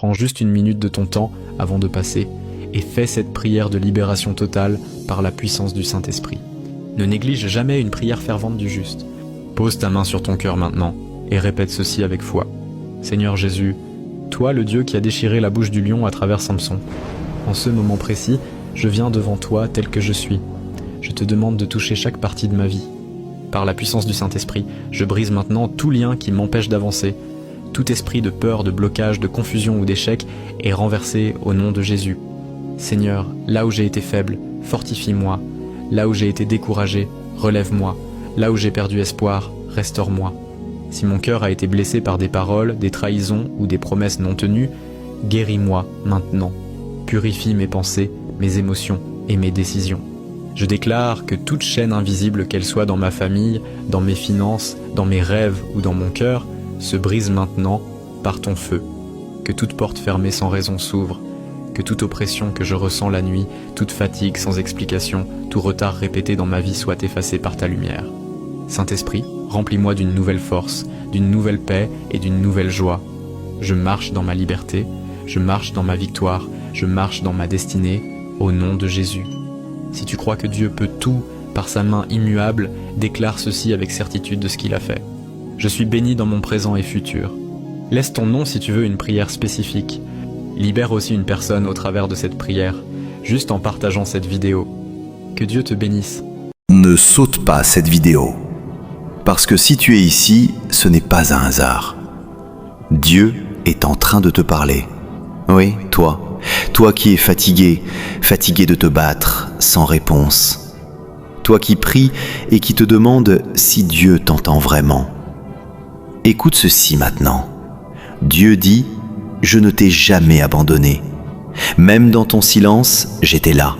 Prends juste une minute de ton temps avant de passer et fais cette prière de libération totale par la puissance du Saint-Esprit. Ne néglige jamais une prière fervente du juste. Pose ta main sur ton cœur maintenant et répète ceci avec foi. Seigneur Jésus, toi le Dieu qui a déchiré la bouche du lion à travers Samson, en ce moment précis, je viens devant toi tel que je suis. Je te demande de toucher chaque partie de ma vie. Par la puissance du Saint-Esprit, je brise maintenant tout lien qui m'empêche d'avancer. Tout esprit de peur, de blocage, de confusion ou d'échec est renversé au nom de Jésus. Seigneur, là où j'ai été faible, fortifie-moi. Là où j'ai été découragé, relève-moi. Là où j'ai perdu espoir, restaure-moi. Si mon cœur a été blessé par des paroles, des trahisons ou des promesses non tenues, guéris-moi maintenant. Purifie mes pensées, mes émotions et mes décisions. Je déclare que toute chaîne invisible, qu'elle soit dans ma famille, dans mes finances, dans mes rêves ou dans mon cœur, se brise maintenant par ton feu. Que toute porte fermée sans raison s'ouvre. Que toute oppression que je ressens la nuit, toute fatigue sans explication, tout retard répété dans ma vie soit effacé par ta lumière. Saint-Esprit, remplis-moi d'une nouvelle force, d'une nouvelle paix et d'une nouvelle joie. Je marche dans ma liberté, je marche dans ma victoire, je marche dans ma destinée, au nom de Jésus. Si tu crois que Dieu peut tout par sa main immuable, déclare ceci avec certitude de ce qu'il a fait. Je suis béni dans mon présent et futur. Laisse ton nom si tu veux une prière spécifique. Libère aussi une personne au travers de cette prière, juste en partageant cette vidéo. Que Dieu te bénisse. Ne saute pas cette vidéo, parce que si tu es ici, ce n'est pas un hasard. Dieu est en train de te parler. Oui, toi qui es fatigué de te battre sans réponse. Toi qui pries et qui te demandes si Dieu t'entend vraiment. Écoute ceci maintenant. Dieu dit: je ne t'ai jamais abandonné. Même dans ton silence, j'étais là.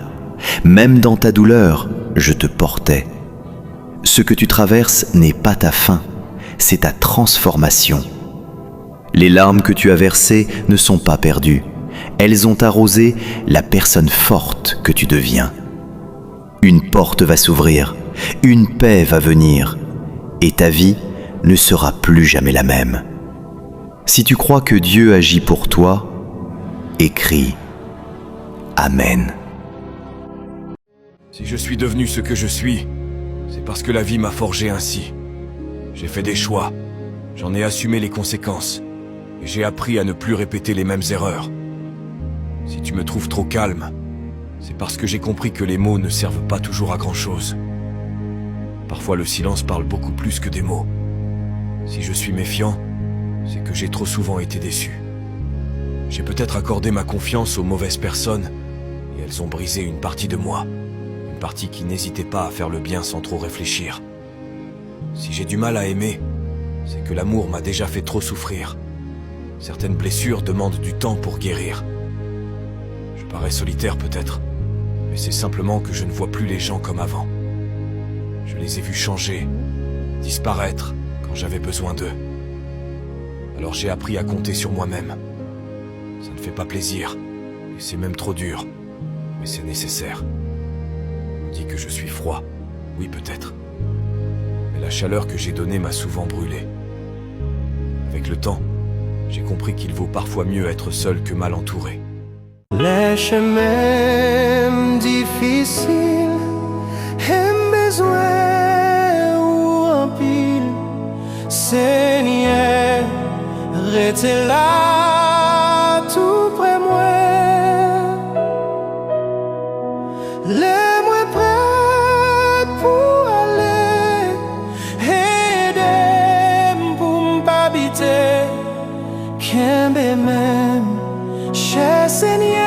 Même dans ta douleur, je te portais. Ce que tu traverses n'est pas ta fin, c'est ta transformation. Les larmes que tu as versées ne sont pas perdues. Elles ont arrosé la personne forte que tu deviens. Une porte va s'ouvrir, une paix va venir, et ta vie ne sera plus jamais la même. Si tu crois que Dieu agit pour toi, écris Amen. Si je suis devenu ce que je suis, c'est parce que la vie m'a forgé ainsi. J'ai fait des choix, j'en ai assumé les conséquences, et j'ai appris à ne plus répéter les mêmes erreurs. Si tu me trouves trop calme, c'est parce que j'ai compris que les mots ne servent pas toujours à grand-chose. Parfois le silence parle beaucoup plus que des mots. Si je suis méfiant, c'est que j'ai trop souvent été déçu. J'ai peut-être accordé ma confiance aux mauvaises personnes, et elles ont brisé une partie de moi. Une partie qui n'hésitait pas à faire le bien sans trop réfléchir. Si j'ai du mal à aimer, c'est que l'amour m'a déjà fait trop souffrir. Certaines blessures demandent du temps pour guérir. Je parais solitaire peut-être, mais c'est simplement que je ne vois plus les gens comme avant. Je les ai vus changer, disparaître quand j'avais besoin d'eux. Alors j'ai appris à compter sur moi-même. Ça ne fait pas plaisir, et c'est même trop dur, mais c'est nécessaire. On dit que je suis froid, oui peut-être. Mais la chaleur que j'ai donnée m'a souvent brûlé. Avec le temps, j'ai compris qu'il vaut parfois mieux être seul que mal entouré. Les chemins difficiles, aiment besoin ou en pile, Seigneur, restez là tout près moi. Les moi prêt pour aller, aidez-moi pour m'habiter, qu'aime même, cher Seigneur.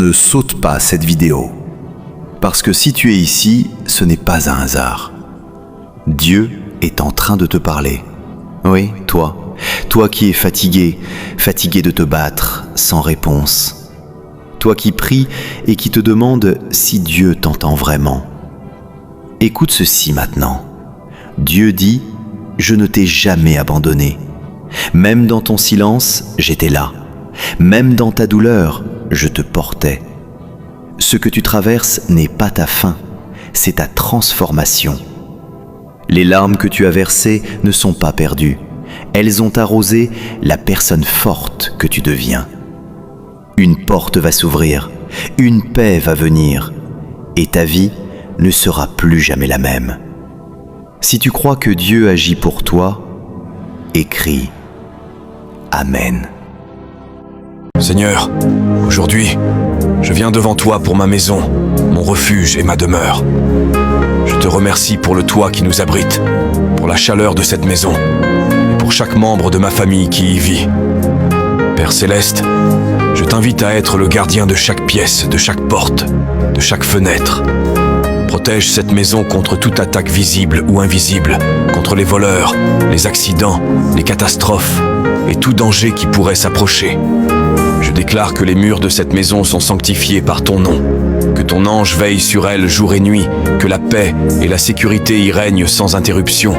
Ne saute pas cette vidéo. Parce que si tu es ici, ce n'est pas un hasard. Dieu est en train de te parler. Oui, toi qui es fatigué de te battre sans réponse. Toi qui pries et qui te demande si Dieu t'entend vraiment. Écoute ceci maintenant. Dieu dit, je ne t'ai jamais abandonné. Même dans ton silence, j'étais là. Même dans ta douleur, je te portais. Ce que tu traverses n'est pas ta fin, c'est ta transformation. Les larmes que tu as versées ne sont pas perdues. Elles ont arrosé la personne forte que tu deviens. Une porte va s'ouvrir, une paix va venir, et ta vie ne sera plus jamais la même. Si tu crois que Dieu agit pour toi, écris Amen. Seigneur, aujourd'hui, je viens devant toi pour ma maison, mon refuge et ma demeure. Je te remercie pour le toit qui nous abrite, pour la chaleur de cette maison, et pour chaque membre de ma famille qui y vit. Père Céleste, je t'invite à être le gardien de chaque pièce, de chaque porte, de chaque fenêtre. Protège cette maison contre toute attaque visible ou invisible, contre les voleurs, les accidents, les catastrophes et tout danger qui pourrait s'approcher. Je déclare que les murs de cette maison sont sanctifiés par ton nom, que ton ange veille sur elle jour et nuit, que la paix et la sécurité y règnent sans interruption,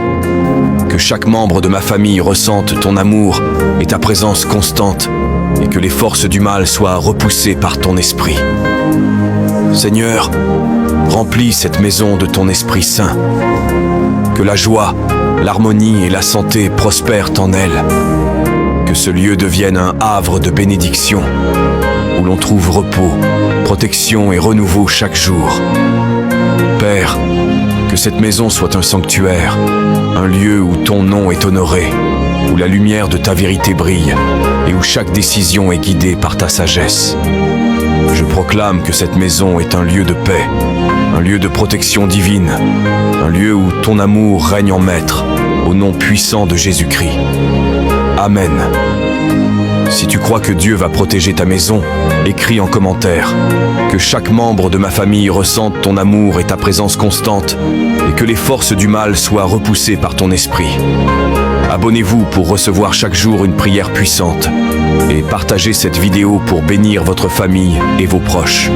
que chaque membre de ma famille ressente ton amour et ta présence constante, et que les forces du mal soient repoussées par ton esprit. Seigneur, remplis cette maison de ton Esprit Saint, que la joie, l'harmonie et la santé prospèrent en elle, que ce lieu devienne un havre de bénédiction, où l'on trouve repos, protection et renouveau chaque jour. Père, que cette maison soit un sanctuaire, un lieu où ton nom est honoré, où la lumière de ta vérité brille et où chaque décision est guidée par ta sagesse. Je proclame que cette maison est un lieu de paix, un lieu de protection divine, un lieu où ton amour règne en maître, au nom puissant de Jésus-Christ. Amen. Si tu crois que Dieu va protéger ta maison, écris en commentaire que chaque membre de ma famille ressente ton amour et ta présence constante et que les forces du mal soient repoussées par ton esprit. Abonnez-vous pour recevoir chaque jour une prière puissante et partagez cette vidéo pour bénir votre famille et vos proches.